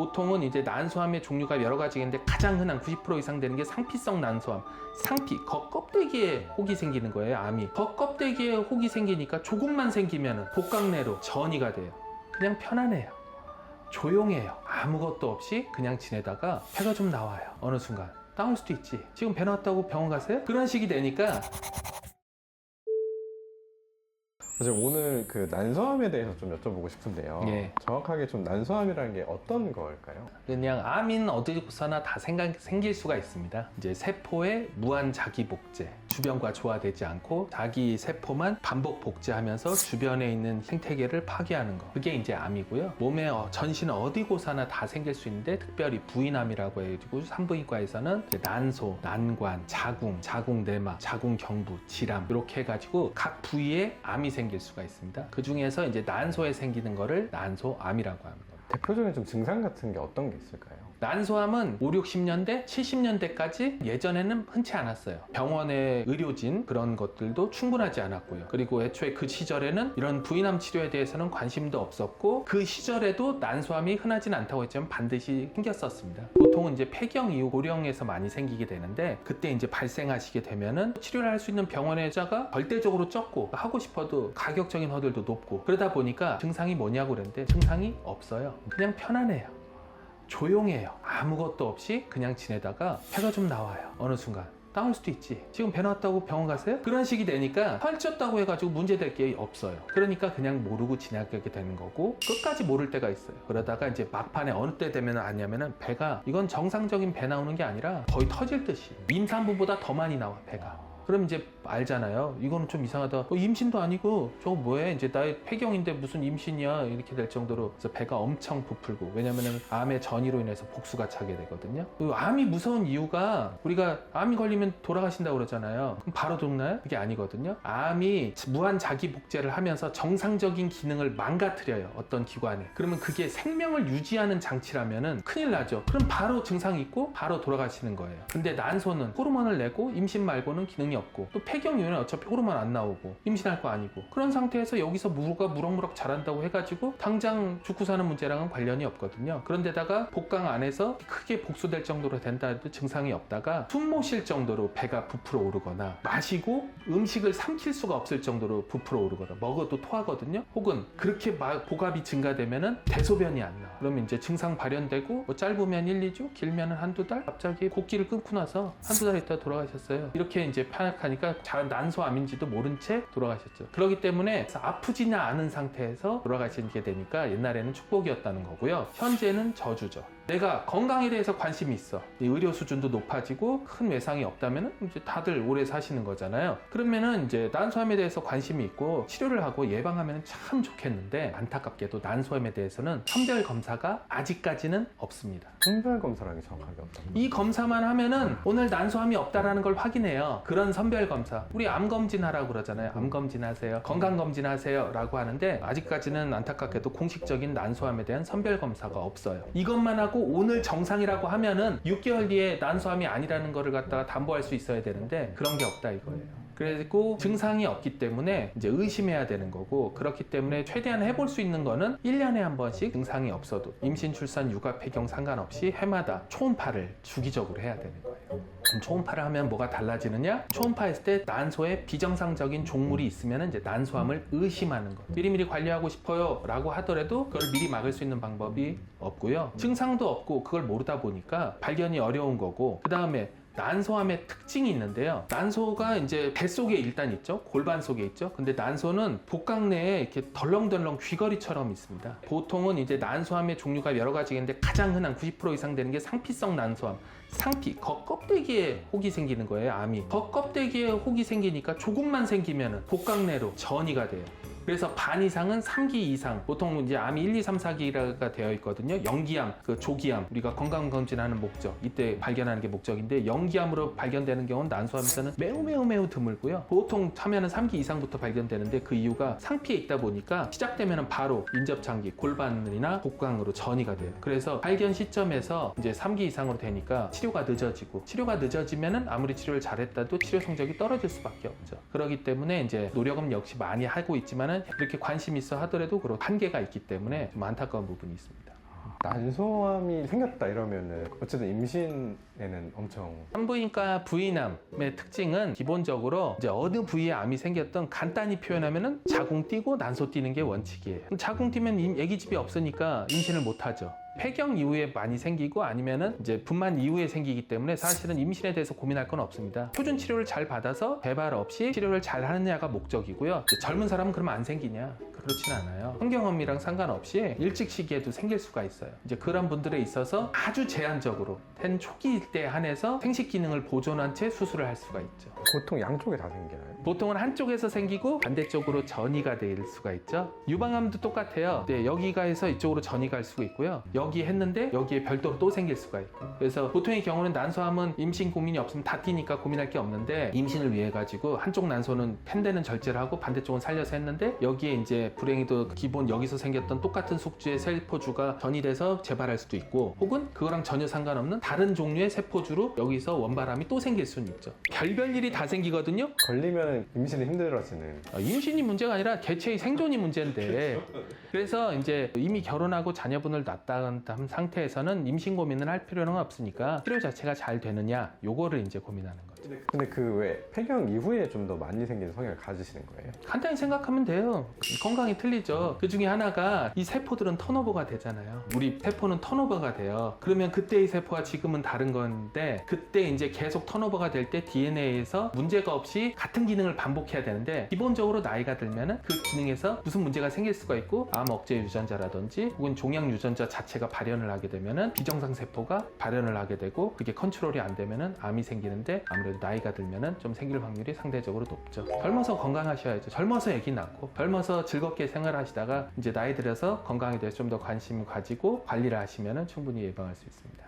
보통은 이제 난소암의 종류가 여러 가지가 있는데 가장 흔한 90% 이상 되는 게 상피성 난소암. 상피, 겉껍데기에 혹이 생기는 거예요, 암이. 겉껍데기에 혹이 생기니까 조금만 생기면 복강 내로 전이가 돼요. 그냥 편안해요. 조용해요. 아무것도 없이 그냥 지내다가 배가 좀 나와요. 어느 순간. 나올 수도 있지. 지금 배 나왔다고 병원 가세요? 그런 식이 되니까 선생님, 오늘 그 난소암에 대해서 좀 여쭤보고 싶은데요. 예. 정확하게 좀 난소암이라는 게 어떤 걸까요? 그냥 암인 어디서나 다 생길 수가 있습니다. 이제 세포의 무한 자기 복제, 주변과 조화되지 않고 자기 세포만 반복 복제하면서 주변에 있는 생태계를 파괴하는 거. 그게 이제 암이고요. 몸의 전신 어디고서나 다 생길 수 있는데 특별히 부인암이라고 해가지고 산부인과에서는 이제 난소, 난관, 자궁 내막, 자궁 경부, 질암 이렇게 해가지고 각 부위에 암이 생길 수가 있습니다. 그 중에서 이제 난소에 생기는 거를 난소암이라고 하는 겁니다. 대표적인 좀 증상 같은 게 어떤 게 있을까요? 난소암은 5, 60년대, 70년대까지 예전에는 흔치 않았어요. 병원의 의료진 그런 것들도 충분하지 않았고요. 그리고 애초에 그 시절에는 이런 부인암 치료에 대해서는 관심도 없었고 그 시절에도 난소암이 흔하진 않다고 했지만 반드시 생겼었습니다. 보통은 이제 폐경 이후 고령에서 많이 생기게 되는데 그때 이제 발생하시게 되면은 치료를 할 수 있는 병원의 숫자가 절대적으로 적고 하고 싶어도 가격적인 허들도 높고 그러다 보니까 증상이 뭐냐고 그랬는데 증상이 없어요. 그냥 편안해요. 조용해요. 아무것도 없이 그냥 지내다가 배가 좀 나와요. 어느 순간. 나올 수도 있지. 지금 배 나왔다고 병원 가세요? 그런 식이 되니까 헐쪘다고 해가지고 문제될 게 없어요. 그러니까 그냥 모르고 지나가게 되는 거고 끝까지 모를 때가 있어요. 그러다가 이제 막판에 어느 때 되면 아냐면은 배가 이건 정상적인 배 나오는 게 아니라 거의 터질 듯이 임산부보다 더 많이 나와 배가. 그럼 이제 알잖아요. 이거는 좀 이상하다. 임신도 아니고 저거 뭐해? 이제 나의 폐경인데 무슨 임신이야? 이렇게 될 정도로 그래서 배가 엄청 부풀고 왜냐면은 암의 전이로 인해서 복수가 차게 되거든요. 암이 무서운 이유가 우리가 암이 걸리면 돌아가신다고 그러잖아요. 그럼 바로 죽나요? 그게 아니거든요. 암이 무한 자기 복제를 하면서 정상적인 기능을 망가뜨려요. 어떤 기관에. 그러면 그게 생명을 유지하는 장치라면은 큰일 나죠. 그럼 바로 증상 있고 바로 돌아가시는 거예요. 근데 난소는 호르몬을 내고 임신 말고는 기능이 없고 또 폐경 이후에는 어차피 호르몬 안 나오고 임신할 거 아니고 그런 상태에서 여기서 무가 무럭무럭 자란다고 해가지고 당장 죽고 사는 문제랑은 관련이 없거든요. 그런데다가 복강 안에서 크게 복수될 정도로 된다 해도 증상이 없다가 숨 못 쉴 정도로 배가 부풀어 오르거나 마시고 음식을 삼킬 수가 없을 정도로 부풀어 오르거나 먹어도 토하거든요. 혹은 그렇게 복압이 증가되면은 대소변이 안 나와. 그러면 이제 증상 발현되고 뭐 짧으면 1, 2주 길면은 한두 달 갑자기 곡기를 끊고 나서 한두 달 있다 돌아가셨어요. 이렇게 이제 파악하니까 난소암인지도 모른 채 돌아가셨죠. 그렇기 때문에 아프지는 않은 상태에서 돌아가시게 되니까 옛날에는 축복이었다는 거고요. 현재는 저주죠. 내가 건강에 대해서 관심이 있어. 의료 수준도 높아지고 큰 외상이 없다면 이제 다들 오래 사시는 거잖아요. 그러면은 이제 난소암에 대해서 관심이 있고 치료를 하고 예방하면 참 좋겠는데 안타깝게도 난소암에 대해서는 선별 검사가 아직까지는 없습니다. 선별 검사라는 게 정확하게 어떤 이 검사만 하면은 오늘 난소암이 없다라는 걸 확인해요. 그런 선별 검사. 우리 암 검진하라고 그러잖아요. 암 검진하세요. 건강 검진하세요. 라고 하는데 아직까지는 안타깝게도 공식적인 난소암에 대한 선별 검사가 없어요. 이것만 하고 오늘 정상이라고 하면은 6개월 뒤에 난소암이 아니라는 거를 갖다가 담보할 수 있어야 되는데 그런 게 없다 이거예요. 그리고 증상이 없기 때문에 이제 의심해야 되는 거고 그렇기 때문에 최대한 해볼 수 있는 거는 1년에 한 번씩 증상이 없어도 임신, 출산, 육아, 폐경 상관없이 해마다 초음파를 주기적으로 해야 되는 거예요. 그럼 초음파를 하면 뭐가 달라지느냐? 초음파 했을 때 난소에 비정상적인 종물이 있으면 이제 난소암을 의심하는 거. 미리미리 관리하고 싶어요 라고 하더라도 그걸 미리 막을 수 있는 방법이 없고요. 증상도 없고 그걸 모르다 보니까 발견이 어려운 거고 그 다음에 난소암의 특징이 있는데요. 난소가 이제 뱃속에 일단 있죠. 골반 속에 있죠. 근데 난소는 복강 내에 이렇게 덜렁덜렁 귀걸이처럼 있습니다. 보통은 이제 난소암의 종류가 여러 가지가 있는데 가장 흔한 90% 이상 되는 게 상피성 난소암. 상피, 겉껍데기에 혹이 생기는 거예요, 암이. 겉껍데기에 혹이 생기니까 조금만 생기면 복강 내로 전이가 돼요. 그래서 반 이상은 3기 이상, 보통 이제 암이 1, 2, 3, 4기가 되어 있거든요. 영기암, 조기암, 우리가 건강검진하는 목적, 이때 발견하는 게 목적인데 영기암으로 발견되는 경우는 난소암에서는 매우 드물고요. 보통 하면은 3기 이상부터 발견되는데 그 이유가 상피에 있다 보니까 시작되면은 바로 인접장기, 골반이나 복강으로 전이가 돼요. 그래서 발견 시점에서 이제 3기 이상으로 되니까 치료가 늦어지고 치료가 늦어지면은 아무리 치료를 잘했다도 치료 성적이 떨어질 수밖에 없죠. 그렇기 때문에 이제 노력은 역시 많이 하고 있지만은 이렇게 관심 있어 하더라도 그런 한계가 있기 때문에 좀 안타까운 부분이 있습니다. 난소암이 생겼다 이러면은 어쨌든 임신에는 엄청 산부인과 부인암의 특징은 기본적으로 이제 어느 부위에 암이 생겼든 간단히 표현하면은 자궁 뛰고 난소 뛰는 게 원칙이에요. 자궁 뛰면 아기집이 없으니까 임신을 못 하죠. 폐경 이후에 많이 생기고 아니면은 이제 분만 이후에 생기기 때문에 사실은 임신에 대해서 고민할 건 없습니다. 표준 치료를 잘 받아서 배발 없이 치료를 잘 하느냐가 목적이고요. 젊은 사람은 그러면 안 생기냐? 그렇진 않아요. 환경험이랑 상관없이 일찍 시기에도 생길 수가 있어요. 이제 그런 분들에 있어서 아주 제한적으로 된 초기일 때 한해서 생식 기능을 보존한 채 수술을 할 수가 있죠. 보통 양쪽에 다 생기나요? 보통은 한쪽에서 생기고 반대쪽으로 전이가 될 수가 있죠. 유방암도 똑같아요. 네, 여기가 해서 이쪽으로 전이 갈 수가 있고요. 여기 했는데 여기에 별도로 또 생길 수가 있고. 그래서 보통의 경우는 난소암은 임신 고민이 없으면 다 뛰니까 고민할 게 없는데 임신을 위해 가지고 한쪽 난소는 캔데는 절제를 하고 반대쪽은 살려서 했는데 여기에 이제 불행히도 기본 여기서 생겼던 똑같은 숙주의 세포주가 전이 돼서 재발할 수도 있고 혹은 그거랑 전혀 상관없는 다른 종류의 세포주로 여기서 원발암이 또 생길 수는 있죠. 별별 일이 다 생기거든요. 걸리면 임신이 힘들어지는. 임신이 문제가 아니라 개체의 생존이 문제인데 그래서 이제 이미 결혼하고 자녀분을 낳았다는 상태에서는 임신 고민을 할 필요는 없으니까 치료 자체가 잘 되느냐 요거를 이제 고민하는 거죠. 근데 그 왜 폐경 이후에 좀 더 많이 생기는 성향을 가지시는 거예요? 간단히 생각하면 돼요. 건강이 틀리죠. 그 중에 하나가 이 세포들은 턴오버가 되잖아요. 우리 세포는 턴오버가 돼요. 그러면 그때의 세포와 지금은 다른 건데 그때 이제 계속 턴오버가 될 때 DNA에서 문제가 없이 같은 기능을 반복해야 되는데 기본적으로 나이가 들면은 그 기능에서 무슨 문제가 생길 수가 있고 암 억제 유전자라든지 혹은 종양 유전자 자체가 발현을 하게 되면은 비정상 세포가 발현을 하게 되고 그게 컨트롤이 안 되면은 암이 생기는데 아무래도 나이가 들면은 좀 생길 확률이 상대적으로 높죠. 젊어서 건강하셔야죠. 젊어서 아기 낳고 젊어서 즐겁게 생활하시다가 이제 나이 들어서 건강에 대해서 좀 더 관심을 가지고 관리를 하시면은 충분히 예방할 수 있습니다.